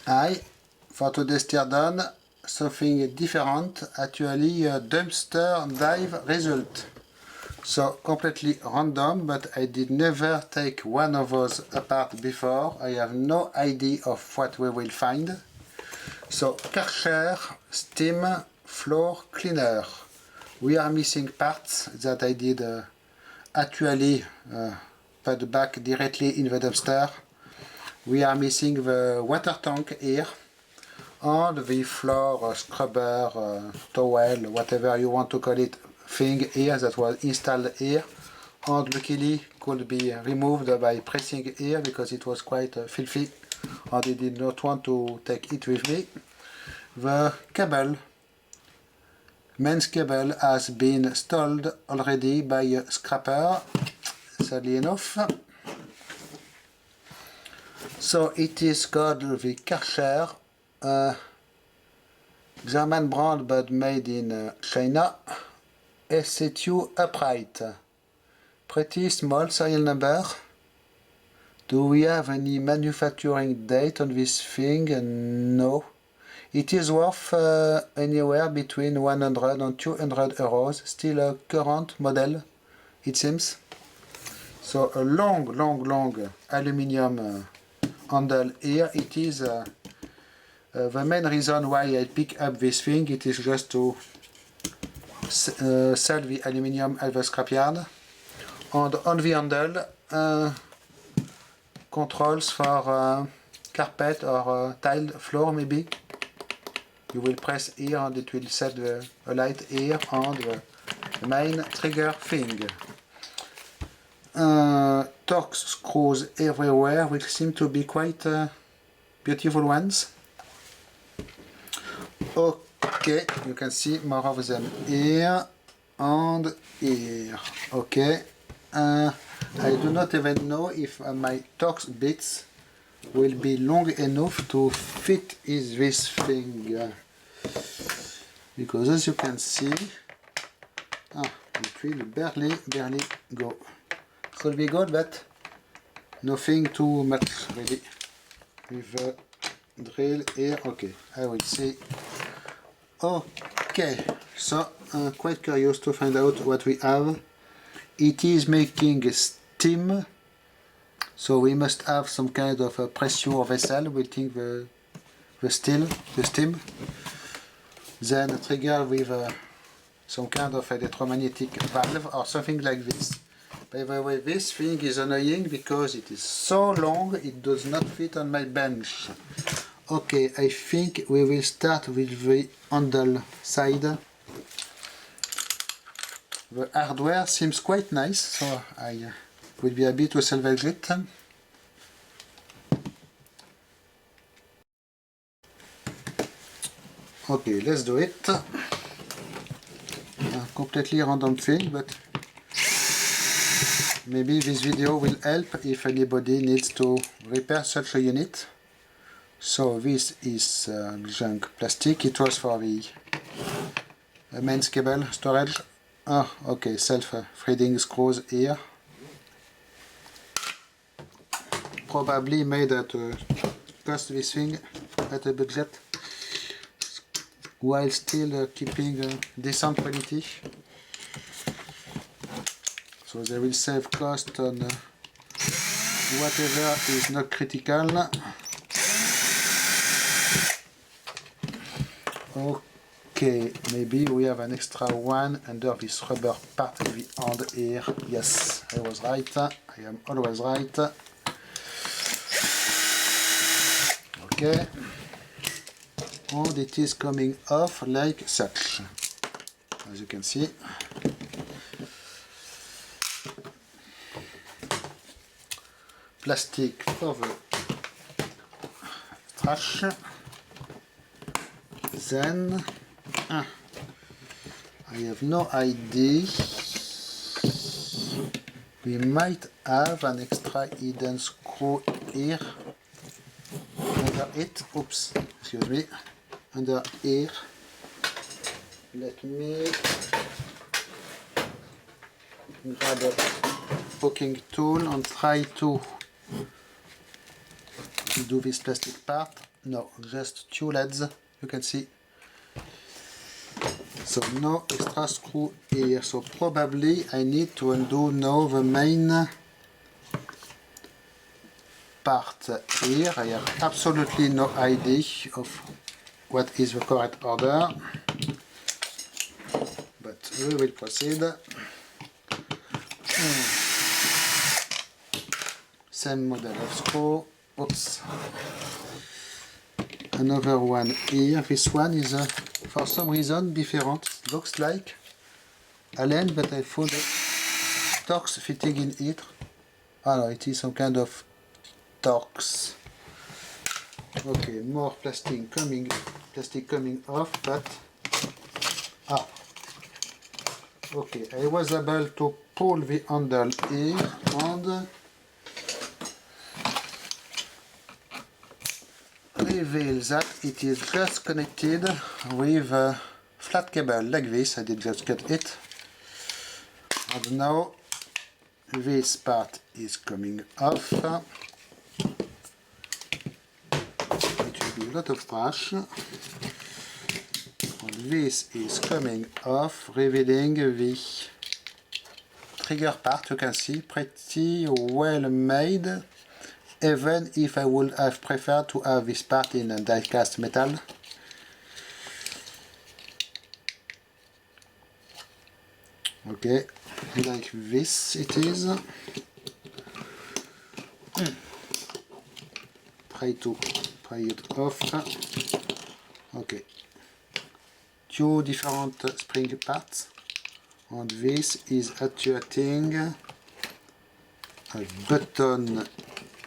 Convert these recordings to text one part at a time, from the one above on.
For today's teardown, something different, actually a dumpster dive result. So completely random, but I did never take one of those apart before. I have no idea of what we will find. So Karcher steam floor cleaner. We are missing parts that I did actually put back directly in the dumpster. We are missing the water tank here and the floor scrubber, towel, whatever you want to call it, thing here that was installed here, and luckily could be removed by pressing here because it was quite filthy and I did not want to take it with me. The cable, mains cable, has been stalled already by a scraper, sadly enough. So it is called the Karcher German brand but made in China, SC2 upright. Pretty small serial number. Do we have any manufacturing date on this thing? No. It is worth anywhere between 100 and 200 euros. Still a current model, it seems. So a long aluminium handle here. It is the main reason why I pick up this thing. It is just to sell the aluminium at the scrapyard. And on the handle, controls for carpet or tiled floor maybe. You will press here and it will set the light here and the main trigger thing. Torx screws everywhere, which seem to be quite beautiful ones. Okay, you can see more of them here and here. Okay, I do not even know if my Torx bits will be long enough to fit in this thing, because as you can see, it will barely go. Could be good, but nothing too much really. With the drill here, okay, I will see. Okay, so I'm quite curious to find out what we have. It is making steam, so we must have some kind of a pressure vessel waiting the steam. Then a trigger with some kind of electromagnetic valve or something like this. By the way, this thing is annoying because it is so long it does not fit on my bench. Okay, I think we will start with the handle side. The hardware seems quite nice, so I will be happy to salvage it. Okay, let's do it. A completely random thing, but maybe this video will help if anybody needs to repair such a unit. So this is junk plastic. It was for the mains cable storage. Oh, okay, self-threading screws here. Probably made at cost this thing at a budget, while still keeping decent quality. So they will save cost on whatever is not critical. Okay, maybe we have an extra one under this rubber part of the hand here. Yes, I was right. I am always right. Okay, and it is coming off like such, as you can see. Plastic for the trash. Then I have no idea. We might have an extra hidden screw here under it. Oops, excuse me. Under here. Let me grab a poking tool and try to do this plastic part. No, just 2 LEDs, you can see. So no extra screw here, so probably I need to undo now the main part here. I have absolutely no idea of what is the correct order, but we will proceed. Same model of screw. Oops. Another one here. This one is for some reason different. It looks like Allen, but I found Torx fitting in it. Oh no, it is some kind of Torx. Okay, more plastic coming off, but okay, I was able to pull the handle here and reveal that it is just connected with a flat cable like this. I did just cut it, and now this part is coming off. It will be a lot of trash, and this is coming off, revealing the trigger part. You can see pretty well made, even if I would have preferred to have this part in a die-cast metal. Okay, like this it is. Try to pry it off. Okay, 2 different spring parts, and this is actuating a button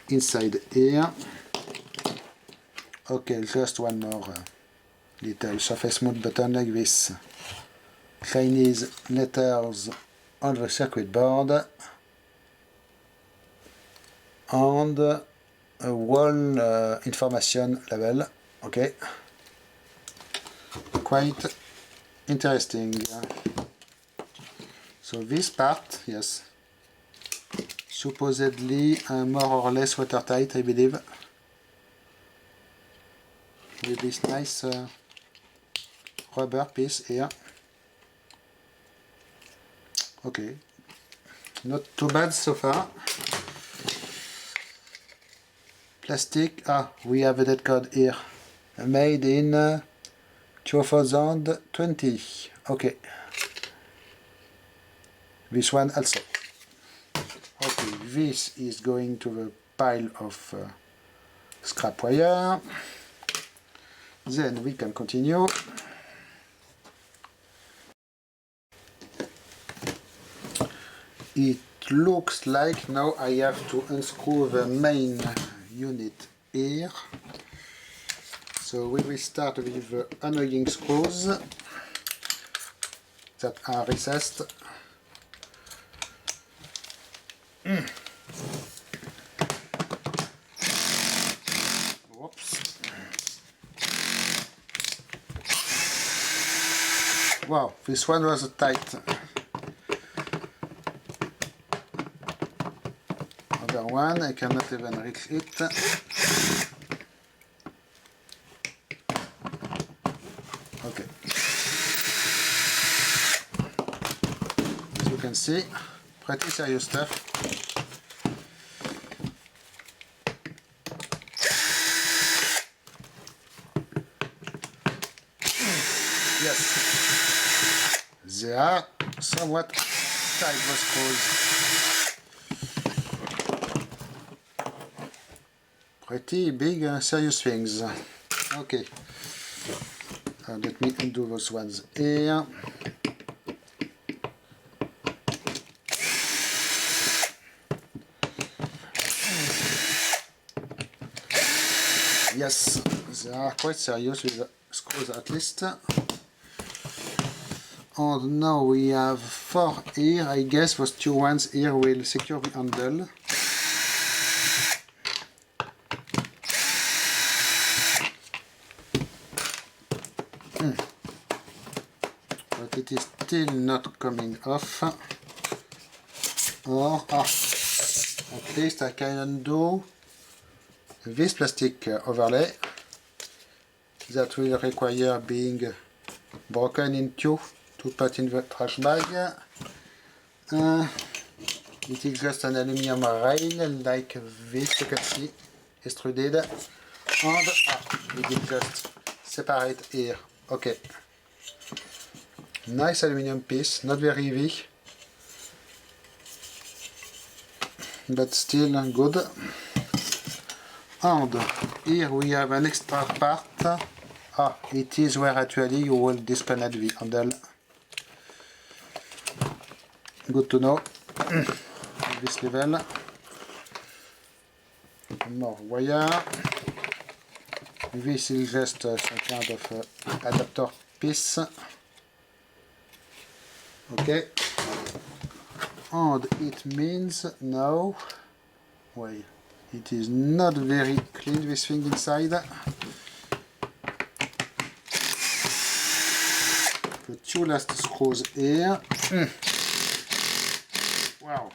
inside here. Okay, just one more little surface mount button like this. Chinese letters on the circuit board, and a wall information label. Okay, quite interesting. So this part, yes, supposedly more or less watertight, I believe, with this nice rubber piece here. Okay, not too bad so far. Plastic, we have a dead code here, made in 2020. Okay, this one also. Okay, this is going to the pile of scrap wire. Then we can continue. It looks like now I have to unscrew the main unit here. So we will start with the annoying screws that are recessed. Whoops. Wow, this one was tight. Other one, I cannot even reach it. Okay. As you can see, pretty serious stuff. Yes, they are somewhat tight, those screws. Pretty big, serious things. Okay, let me undo those ones here. Yes, they are quite serious with the screws at least. And now we have 4 here. I guess those 2 ones here will secure the handle. But it is still not coming off. Or at least I can undo this plastic overlay. that will require being broken in two to put in the trash bag. It is just an aluminum rail like this, you can see, extruded, and we did just separate here. Okay, nice aluminum piece, not very heavy, but still good. And here we have an extra part. It is where actually you will disconnect the handle. Good to know. This level. More wire. This is just some kind of adapter piece. Okay. And it means now, wait, it is not very clean, this thing inside. The two last screws here. Wow.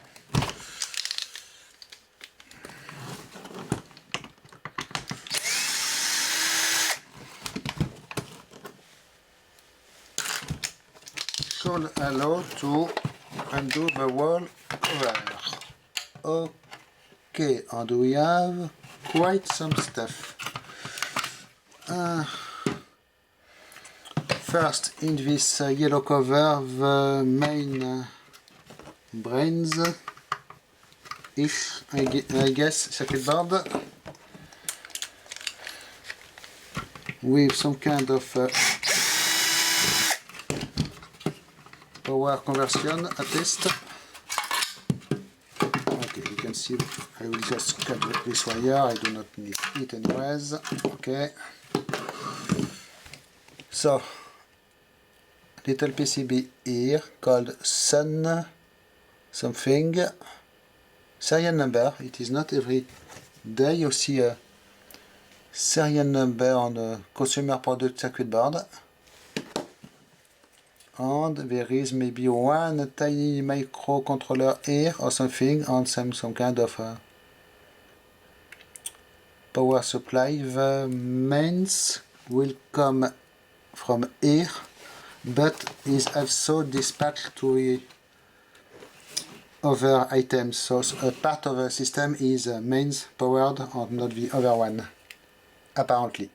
Should allow to undo the wall cover. Okay, and we have quite some stuff. First, in this yellow cover, the main brains-ish, I guess, circuit board, with some kind of power conversion at least. Okay, you can see I will just cut this wire, I do not need it anyways. Okay, so little PCB here called Sun something, serial number. It is not every day you see a serial number on a consumer product circuit board. And there is maybe one tiny microcontroller here or something, and some kind of power supply. The mains will come from here, but is also dispatched to other items. So a part of the system is mains powered and not the other one, apparently.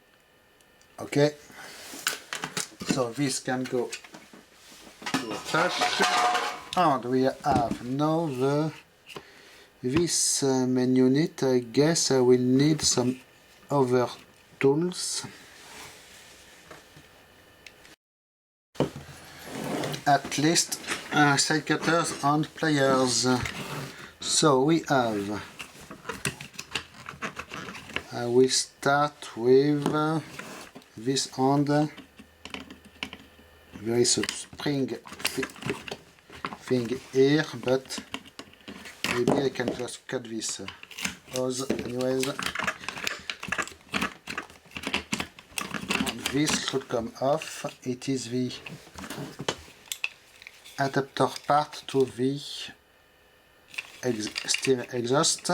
Okay, so this can go to a trash, and we have now this main unit. I guess I will need some other tools. At least side cutters and pliers. So we have, I will start with this end. There is a spring thing here, but maybe I can just cut this hose anyways. And this should come off. It is the adapter part to the steam exhaust.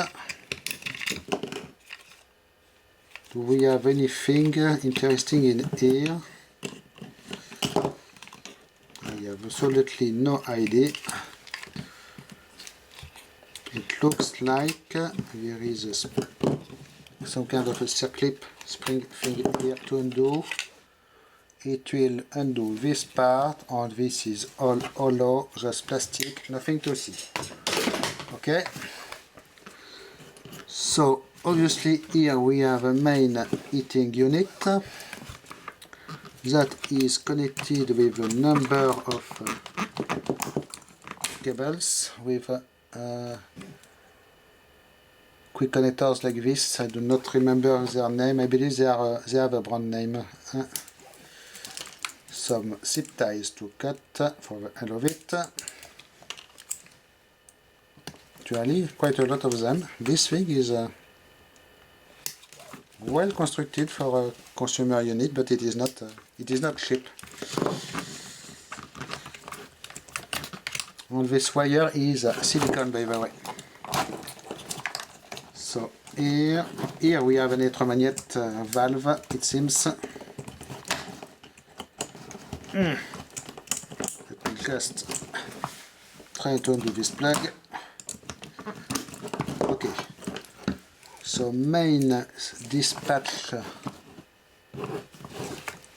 Do we have anything interesting in here? I have absolutely no idea. It looks like there is some kind of a circlip spring thing here to undo. It will undo this part, and this is all hollow, just plastic, nothing to see. Okay, so obviously here we have a main heating unit that is connected with a number of cables with quick connectors like this. I do not remember their name. I believe they have a brand name. Some zip ties to cut for the hell of it. Actually, quite a lot of them. This thing is well constructed for a consumer unit, but it is not cheap. And this wire is silicone, by the way. So here we have an electromagnet valve, it seems. Let me just try to undo this plug. Okay, so main dispatch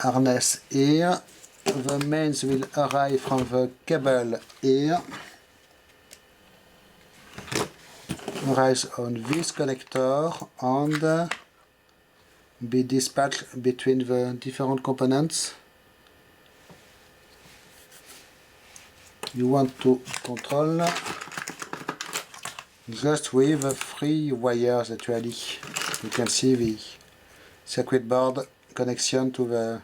harness here. The mains will arrive from the cable here, arrives on this connector and be dispatched between the different components. You want to control just with 3 wires actually. You can see the circuit board connection to the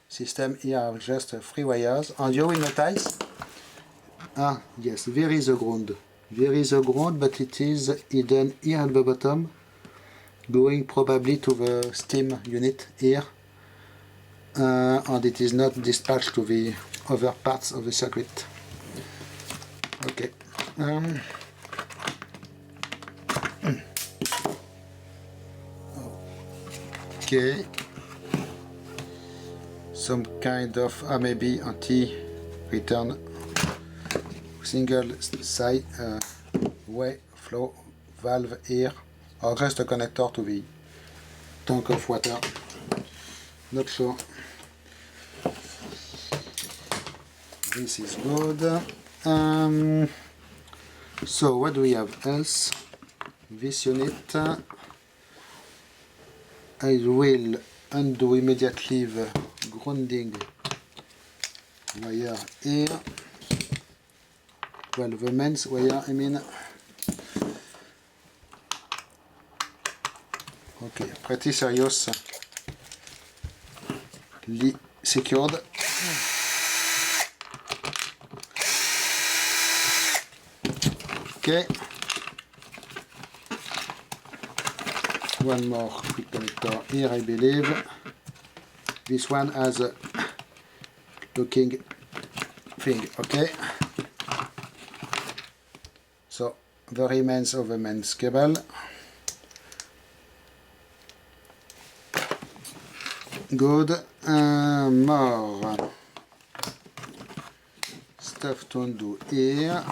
system. Here are just 3 wires, and you will notice, yes, there is a ground. There is a ground, but it is hidden here at the bottom, going probably to the steam unit here, and it is not dispatched to the other parts of the circuit. Okay. Okay. Some kind of maybe anti-return single side way flow valve here, or just a connector to the tank of water. Not sure. This is good. So what do we have else? This unit, I will undo immediately the grounding wire here. Well, the mains wire, I mean. Okay, pretty seriously secured. Okay. One more quick connector here, I believe. This one has a looking thing, okay. So the remains of the mains cable. Good. More stuff to undo here.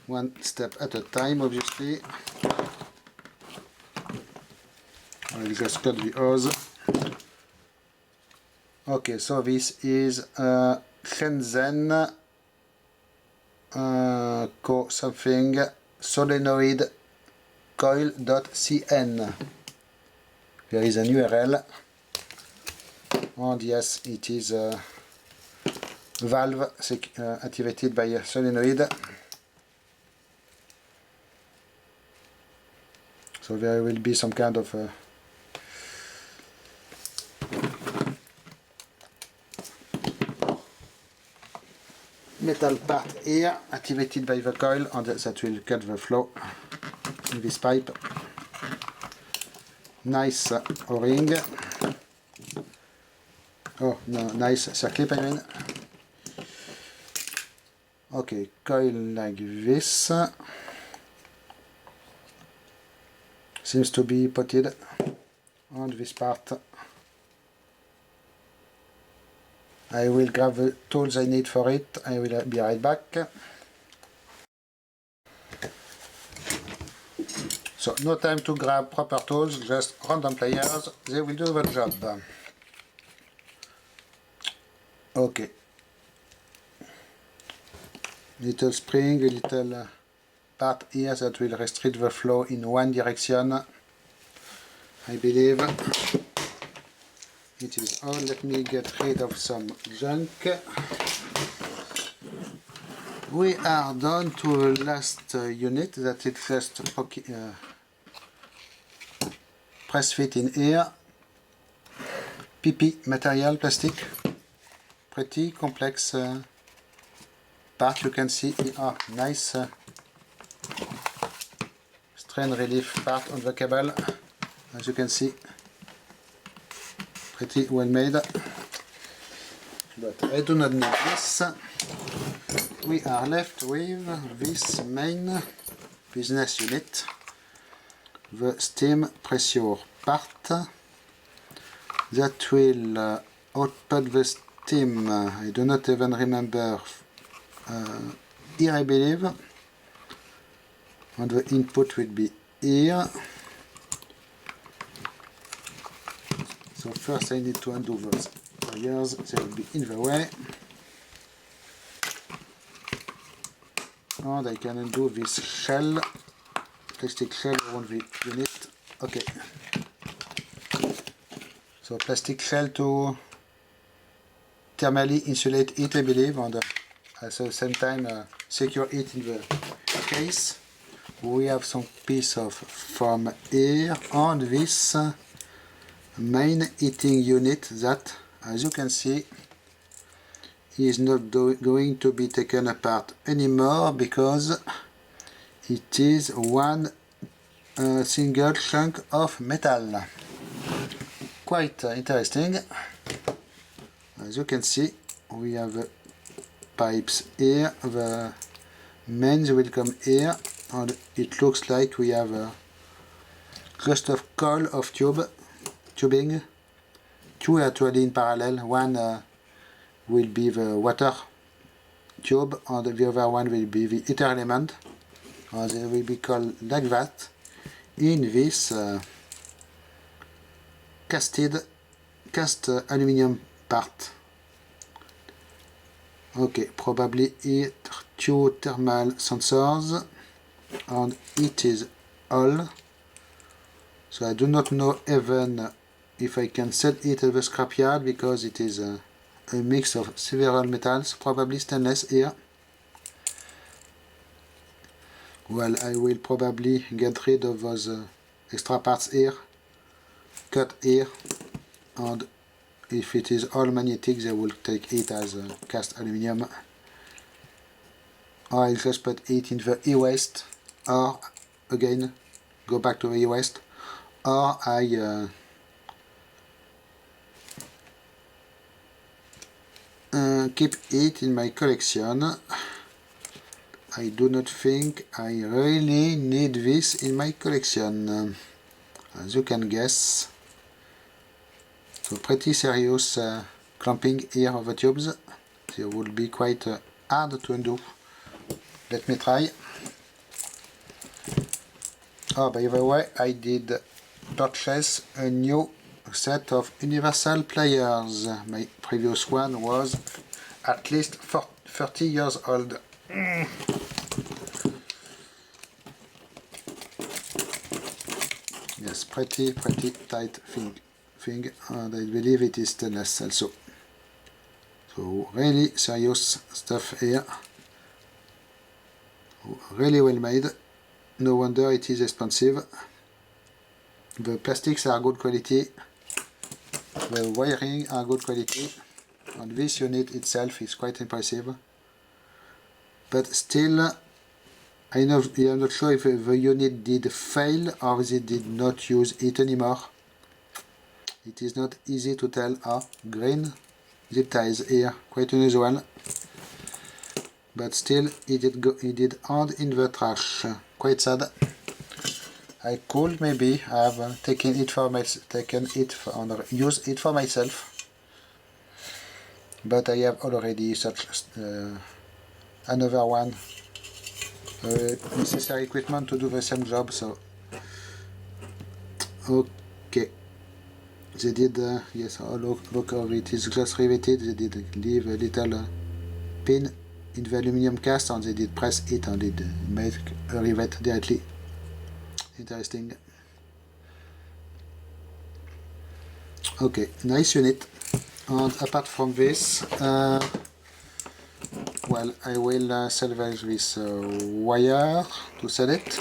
One step at a time, obviously. I'll just cut the hose. Okay, so this is Shenzhen co something solenoid coil.cn. There is an URL, and yes, it is a valve activated by a solenoid. So there will be some kind of metal part here activated by the coil, and that will cut the flow in this pipe. Nice O-ring. Oh no, nice circlip, I mean. Okay, coil like this. Seems to be potted on this part. I will grab the tools I need for it. I will be right back. So no time to grab proper tools, just random pliers, they will do the job. Okay. Little spring, a little part here that will restrict the flow in one direction. I believe it is all. Let me get rid of some junk. We are down to the last unit that it just press fit in here. PP material, plastic. Pretty complex part. You can see here, nice strain relief part on the cable. As you can see, pretty well made. But I do not need this. We are left with this main business unit, the steam pressure part that will output the steam. I do not even remember. Here I believe. And the input will be here. So first I need to undo those wires, they will be in the way. And I can undo this shell, plastic shell around the unit. Okay. So plastic shell to thermally insulate it, I believe, and at the same time secure it in the case. We have some piece of foam here on this main heating unit that, as you can see, is not going to be taken apart anymore because it is one single chunk of metal. Quite interesting. As you can see, we have pipes here, the mains will come here, and it looks like we have a just of coil of tubing, two actually in parallel. One will be the water tube and the other one will be the heater element, and they will be called like that in this cast aluminium part. Okay, probably here two thermal sensors, and it is all. So I do not know even if I can sell it at the scrapyard because it is a mix of several metals, probably stainless here. Well, I will probably get rid of those extra parts here, cut here, and if it is all magnetic they will take it as cast aluminium. Or I'll just put it in the e-waste, or again go back to the e-waste, or I keep it in my collection. I do not think I really need this in my collection, as you can guess. So pretty serious clamping here of the tubes. They will be quite hard to undo. Let me try. Oh, by the way, I did purchase a new set of universal pliers. My previous one was at least 30 years old. Yes, pretty tight thing, and I believe it is stainless also. So really serious stuff here. Really well made. No wonder it is expensive. The plastics are good quality. The wiring are good quality. And this unit itself is quite impressive. But still, I'm not sure if the unit did fail or they did not use it anymore. It is not easy to tell. Green zip ties here, quite unusual. But still, it did end in the trash. Quite sad. I could maybe have taken it for use it for myself. But I have already such another one necessary equipment to do the same job. So okay, they did yes, look how it is just riveted. They did leave a little pin in the aluminium cast and they did press it and it made a rivet directly. Interesting. Okay, nice unit. And apart from this, well, I will salvage this wire to sell it.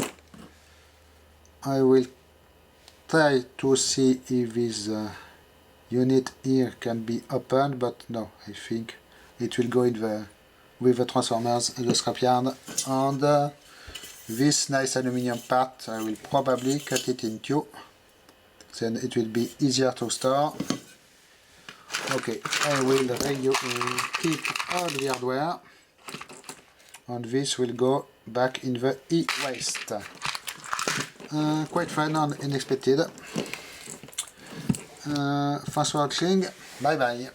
I will try to see if this unit here can be opened, but no, I think it will go in with the transformers in the scrapyard. And this nice aluminium part, I will probably cut it in two, then it will be easier to store. Okay, I will keep all the hardware, and this will go back in the e-waste. Quite fun and unexpected. Thanks for watching, bye bye.